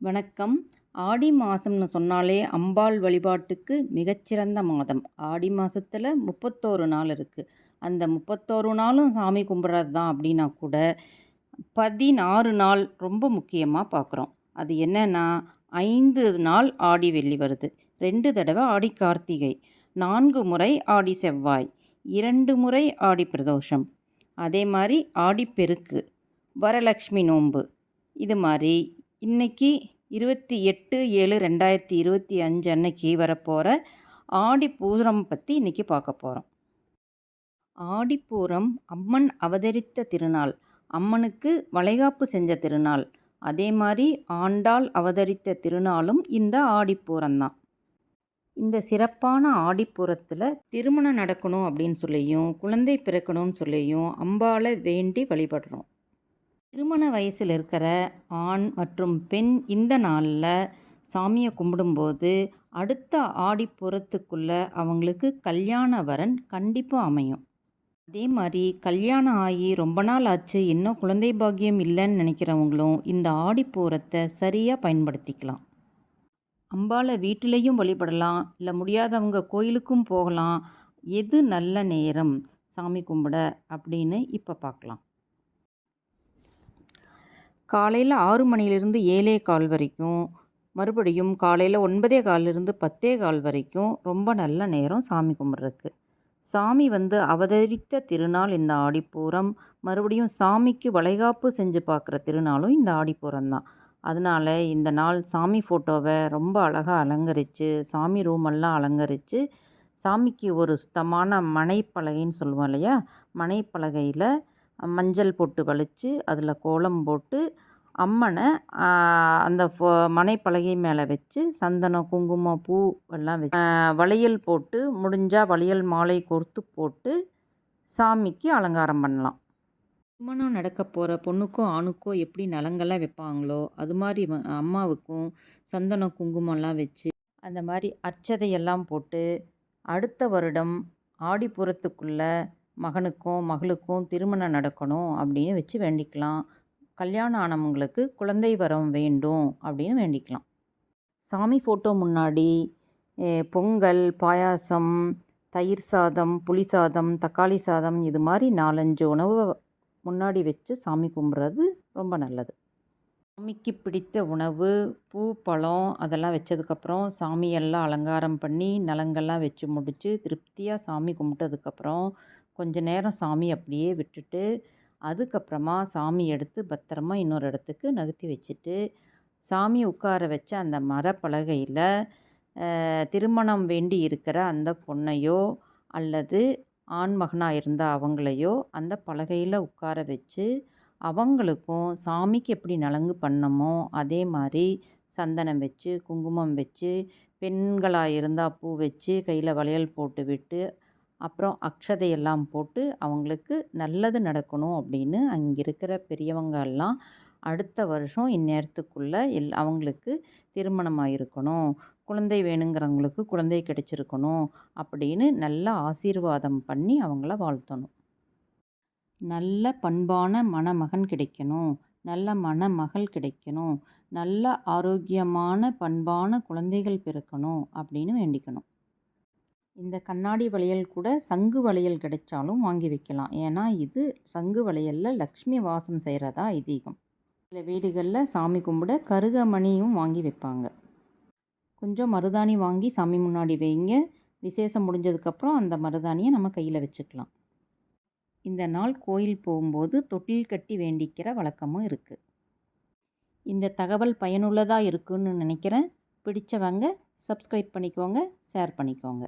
வணக்கம். ஆடி மாதம்னு சொன்னாலே அம்பாள் வழிபாட்டுக்கு மிகச்சிறந்த மாதம். ஆடி மாதத்தில் 31 நாள் இருக்குது. அந்த 31 நாளும் சாமி கும்பிட்றது தான் அப்படின்னா கூட 16 நாள் ரொம்ப முக்கியமாக பார்க்குறோம். அது என்னென்னா 5 நாள் ஆடி வெள்ளி வருது, 2 தடவை ஆடி கார்த்திகை, 4 முறை ஆடி செவ்வாய், 2 முறை ஆடி பிரதோஷம், அதே மாதிரி ஆடிப்பெருக்கு, வரலக்ஷ்மி நோன்பு. இது மாதிரி இன்றைக்கி 28/7/2025 அன்னைக்கு வரப்போகிற ஆடிப்பூரம் பற்றி இன்றைக்கி பார்க்க போகிறோம். ஆடிப்பூரம் அம்மன் அவதரித்த திருநாள், அம்மனுக்கு வளைகாப்பு செஞ்ச திருநாள். அதே மாதிரி ஆண்டாள் அவதரித்த திருநாளும் இந்த ஆடிப்பூரம்தான். இந்த சிறப்பான ஆடிப்பூரத்தில் திருமணம் நடக்கணும் அப்படின்னு சொல்லியும் குழந்தை பிறக்கணும்னு சொல்லியும் அம்பாளை வேண்டி வழிபடுறோம். திருமண வயசில் இருக்கிற ஆண் மற்றும் பெண் இந்த நாளில் சாமியை கும்பிடும்போது அடுத்த ஆடிப்பூரத்துக்குள்ளே அவங்களுக்கு கல்யாண வரன் கண்டிப்பாக அமையும். அதே மாதிரி கல்யாணம் ஆகி ரொம்ப நாள் ஆச்சு, இன்னும் குழந்தை பாக்கியம் இல்லைன்னு நினைக்கிறவங்களும் இந்த ஆடிப்பூரத்தை சரியாக பயன்படுத்திக்கலாம். அம்பாளை வீட்டிலையும் வழிபடலாம், இல்லை முடியாதவங்க கோயிலுக்கும் போகலாம். எது நல்ல நேரம் சாமி கும்பிட அப்படின்னு இப்போ பார்க்கலாம். காலையில் 6 மணிலேருந்து 7:15 வரைக்கும், மறுபடியும் காலையில் 9:15லேருந்து 10:15 வரைக்கும் ரொம்ப நல்ல நேரம் சாமி கும்பிட்றதுக்கு. சாமி அவதரித்த திருநாள் இந்த ஆடிப்பூரம். மறுபடியும் சாமிக்கு வளைகாப்பு செஞ்சு பார்க்குற திருநாளும் இந்த ஆடிப்பூரம்தான். அதனால் இந்த நாள் சாமி ஃபோட்டோவை ரொம்ப அழகாக அலங்கரித்து, சாமி ரூமெல்லாம் அலங்கரித்து, சாமிக்கு ஒரு சுத்தமான மனைப்பலகைன்னு சொல்லுவோம் இல்லையா, மனைப்பலகையில் மஞ்சள் போட்டு வலித்து அதில் கோலம் போட்டு அம்மனை அந்த மனைப்பலகை மேலே வச்சு சந்தனம், குங்குமம், பூ எல்லாம் வச்சு வளையல் போட்டு, முடிஞ்சால் வளையல் மாலை கோர்த்து போட்டு சாமிக்கு அலங்காரம் பண்ணலாம். திருமணம் நடக்க போகிற பொண்ணுக்கோ ஆணுக்கோ எப்படி நலங்கெல்லாம் வைப்பாங்களோ அது மாதிரி அம்மாவுக்கும் சந்தனம் குங்குமம்லாம் வச்சு அந்த மாதிரி அர்ச்சதையெல்லாம் போட்டு அடுத்த வருடம் ஆடிப்பூரத்துக்குள்ளே மகனுக்கும் மகளுக்கும் திருமணம் நடக்கணும் அப்படின்னு வச்சு வேண்டிக்கலாம். கல்யாணம் ஆனவங்களுக்கு குழந்தை வரம் வேண்டும் அப்படின்னு வேண்டிக்கலாம். சாமி ஃபோட்டோ முன்னாடி பொங்கல், பாயாசம், தயிர் சாதம், புளி சாதம், தக்காளி சாதம், இது மாதிரி 4-5 உணவு முன்னாடி வச்சு சாமி கும்பிட்றது ரொம்ப நல்லது. சாமிக்கு பிடித்த உணவு, பூ, பழம் அதெல்லாம் வச்சதுக்கப்புறம் சாமியெல்லாம் அலங்காரம் பண்ணி நலங்கெல்லாம் வச்சு முடித்து திருப்தியாக சாமி கும்பிட்டதுக்கப்புறம் கொஞ்ச நேரம் சாமி அப்படியே விட்டுட்டு அதுக்கப்புறமா சாமி எடுத்து பத்திரமா இன்னொரு இடத்துக்கு நகர்த்தி வச்சுட்டு சாமியை உட்கார வச்ச அந்த மரப்பலகையில் திருமணம் வேண்டி இருக்கிற அந்த பொண்ணையோ அல்லது ஆண்மகனாக இருந்தால் அவங்களையோ அந்த பலகையில் உட்கார வச்சு அவங்களுக்கும் சாமிக்கு எப்படி நலங்கு பண்ணமோ அதே மாதிரி சந்தனம் வச்சு, குங்குமம் வச்சு, பெண்களாக இருந்தால் பூ வச்சு, கையில் வளையல் போட்டு விட்டு, அப்புறம் அக்ஷதையெல்லாம் போட்டு அவங்களுக்கு நல்லது நடக்கணும் அப்படின்னு அங்கே இருக்கிற பெரியவங்க எல்லாம் அடுத்த வருஷம் இந்நேரத்துக்குள்ளே அவங்களுக்கு திருமணமாக இருக்கணும், குழந்தை வேணுங்கிறவங்களுக்கு குழந்தை கிடைச்சிருக்கணும் அப்படின்னு நல்ல ஆசீர்வாதம் பண்ணி அவங்கள வாழ்த்தணும். நல்ல பண்பான மணமகன் கிடைக்கணும், நல்ல மணமகள் கிடைக்கணும், நல்ல ஆரோக்கியமான பண்பான குழந்தைகள் பிறக்கணும் அப்படின்னு வேண்டிக்கணும். இந்த கண்ணாடி வளையல் கூட சங்கு வளையல் கிடைச்சாலும் வாங்கி வைக்கலாம். ஏன்னா இது சங்கு வளையலில் லக்ஷ்மி வாசம் செய்கிறதா ஐதீகம். சில வீடுகளில் சாமி கும்பிட கருகமணியும் வாங்கி வைப்பாங்க. கொஞ்சம் மருதாணி வாங்கி சாமி முன்னாடி வைங்க. விசேஷம் முடிஞ்சதுக்கப்புறம் அந்த மருதாணியை நம்ம கையில் வச்சுக்கலாம். இந்த நாள் கோயில் போகும்போது தொட்டில் கட்டி வேண்டிக்கிற வழக்கமும் இருக்குது. இந்த தகவல் பயனுள்ளதாக இருக்குன்னு நினைக்கிறேன். பிடிச்சவங்க சப்ஸ்கிரைப் பண்ணிக்கோங்க, ஷேர் பண்ணிக்கோங்க.